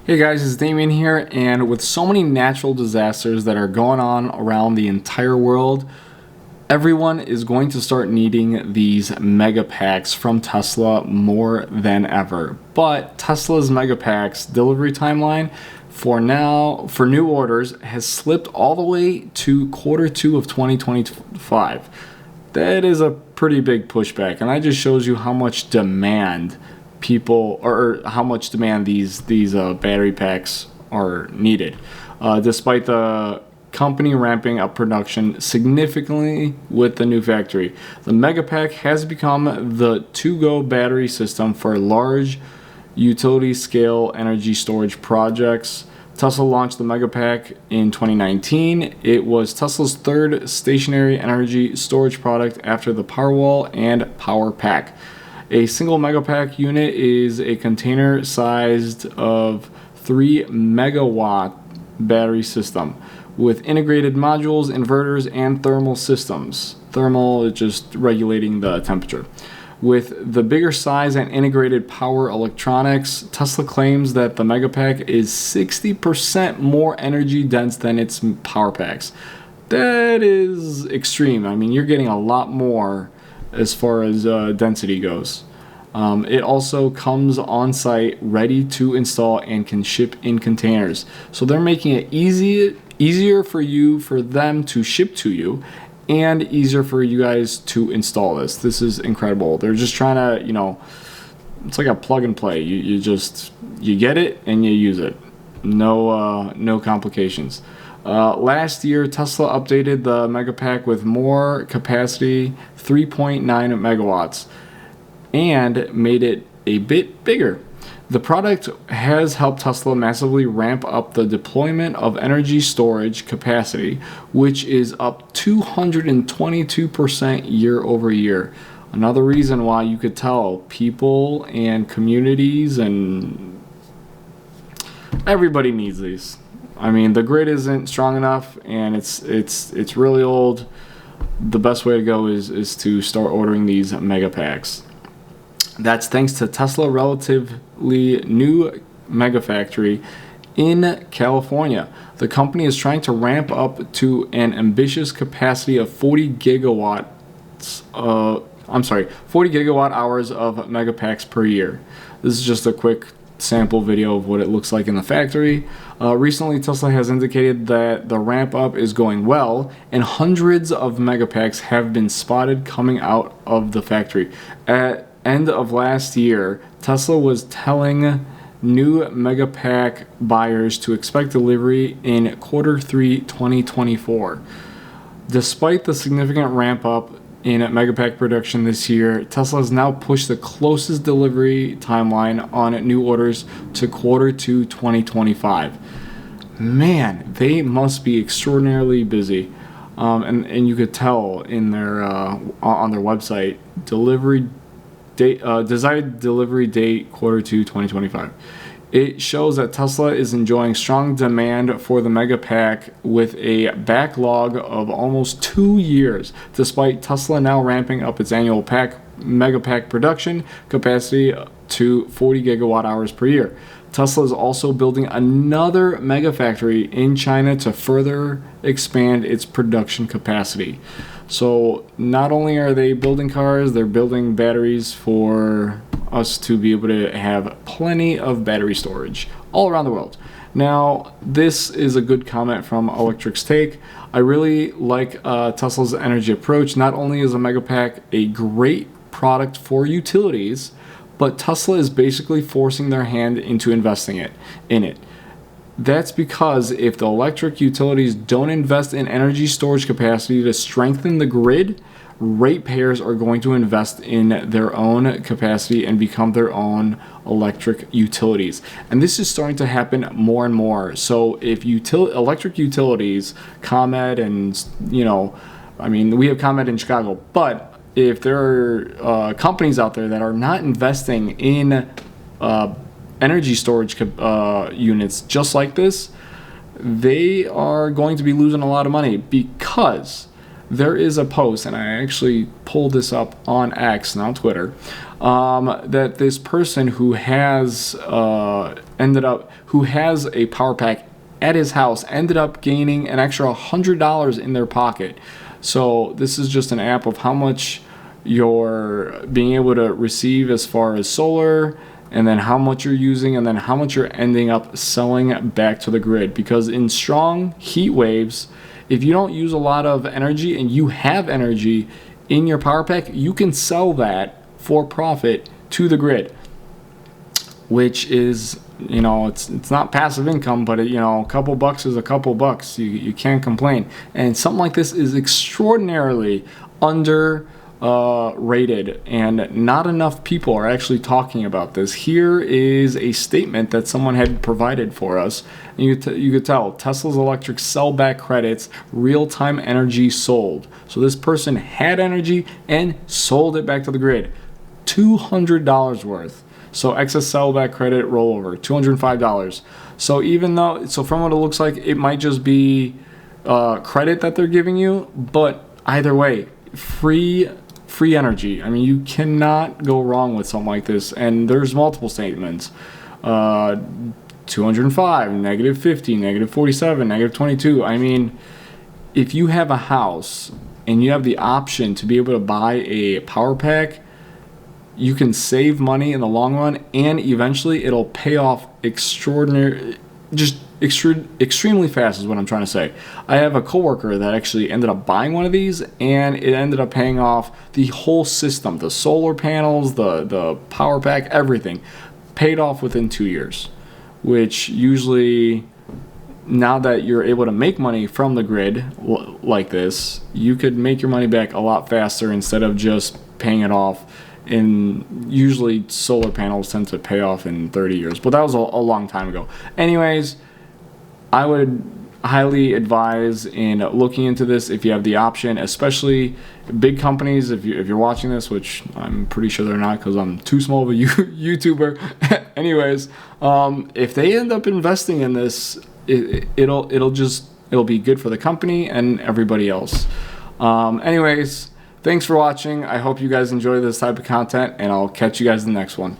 Hey guys, it's Damien here, and with so many natural disasters that are going on around the entire world, everyone is going to start needing these mega packs from Tesla more than ever. But Tesla's mega packs delivery timeline for new orders has slipped all the way to Q2 of 2025. That is a pretty big pushback, and that just shows you how much demand these battery packs are needed, despite the company ramping up production significantly with the new factory. The Megapack has become the to-go battery system for large utility-scale energy storage projects. Tesla launched the Megapack in 2019. It was Tesla's third stationary energy storage product after the Powerwall and Powerpack. A single Megapack unit is a container sized of 3 megawatt battery system with integrated modules, inverters, and thermal systems. Thermal is just regulating the temperature. With the bigger size and integrated power electronics, Tesla claims that the Megapack is 60% more energy dense than its power packs. That is extreme. I mean, you're getting a lot more as far as density goes. It also comes on site ready to install and can ship in containers. So they're making it easier for them to ship to you and easier for you guys to install this. This is incredible. They're just trying to, it's like a plug and play. You get it and you use it. No complications. Last year, Tesla updated the Megapack with more capacity, 3.9 megawatts, and made it a bit bigger. The product has helped Tesla massively ramp up the deployment of energy storage capacity, which is up 222% year over year. Another reason why you could tell people and communities and everybody needs these. I mean, the grid isn't strong enough, and it's really old. The best way to go is to start ordering these mega packs. That's thanks to Tesla relatively new mega factory in California. The company is trying to ramp up to an ambitious capacity of 40 gigawatt hours of mega packs per year. This is just a quick sample video of what it looks like in the factory. Recently, Tesla has indicated that the ramp up is going well, and hundreds of megapacks have been spotted coming out of the factory. At end of last year, Tesla was telling new Megapack buyers to expect delivery in Q3 2024. Despite the significant ramp up in Megapack production this year, Tesla has now pushed the closest delivery timeline on new orders to Q2 2025. Man, they must be extraordinarily busy. And you could tell in their on their website, desired delivery date Q2 2025. It shows that Tesla is enjoying strong demand for the Megapack with a backlog of almost 2 years, despite Tesla now ramping up its annual Megapack production capacity to 40 gigawatt hours per year. Tesla is also building another Megafactory in China to further expand its production capacity. So not only are they building cars, they're building batteries for us to be able to have plenty of battery storage all around the world. Now, this is a good comment from Electric's Take. I really like Tesla's energy approach. Not only is a Megapack a great product for utilities, but Tesla is basically forcing their hand into investing in it. That's because if the electric utilities don't invest in energy storage capacity to strengthen the grid, ratepayers are going to invest in their own capacity and become their own electric utilities. And this is starting to happen more and more. So if electric utilities, ComEd, and we have ComEd in Chicago, but if there are companies out there that are not investing in energy storage units just like this, they are going to be losing a lot of money, because there is a post, and I actually pulled this up on X, now Twitter, that this person who has who has a power pack at his house ended up gaining an extra $100 in their pocket. So this is just an app of how much you're being able to receive as far as solar, and then how much you're using, and then how much you're ending up selling back to the grid. Because in strong heat waves, if you don't use a lot of energy and you have energy in your power pack, you can sell that for profit to the grid, which is, it's not passive income, but a couple bucks is a couple bucks. You can't complain. And something like this is extraordinarily rated, and not enough people are actually talking about this. Here is a statement that someone had provided for us, and you could tell Tesla's electric sellback credits, real-time energy sold. So this person had energy and sold it back to the grid, $200 worth. So excess sellback credit rollover, $205. So from what it looks like, it might just be credit that they're giving you, but either way, free energy. I mean, you cannot go wrong with something like this. And there's multiple statements. 205, negative 50, negative 47, negative 22. I mean, if you have a house and you have the option to be able to buy a power pack, you can save money in the long run, and eventually it'll pay off extremely fast is what I'm trying to say. I have a coworker that actually ended up buying one of these, and it ended up paying off the whole system, the solar panels, the power pack, everything paid off within 2 years, which usually, now that you're able to make money from the grid like this, you could make your money back a lot faster instead of just paying it off. And usually solar panels tend to pay off in 30 years, but that was a long time ago. Anyways, I would highly advise in looking into this if you have the option, especially big companies. If you're watching this, which I'm pretty sure they're not because I'm too small of a YouTuber. Anyways, if they end up investing in this, it'll be good for the company and everybody else. Anyways, thanks for watching. I hope you guys enjoy this type of content, and I'll catch you guys in the next one.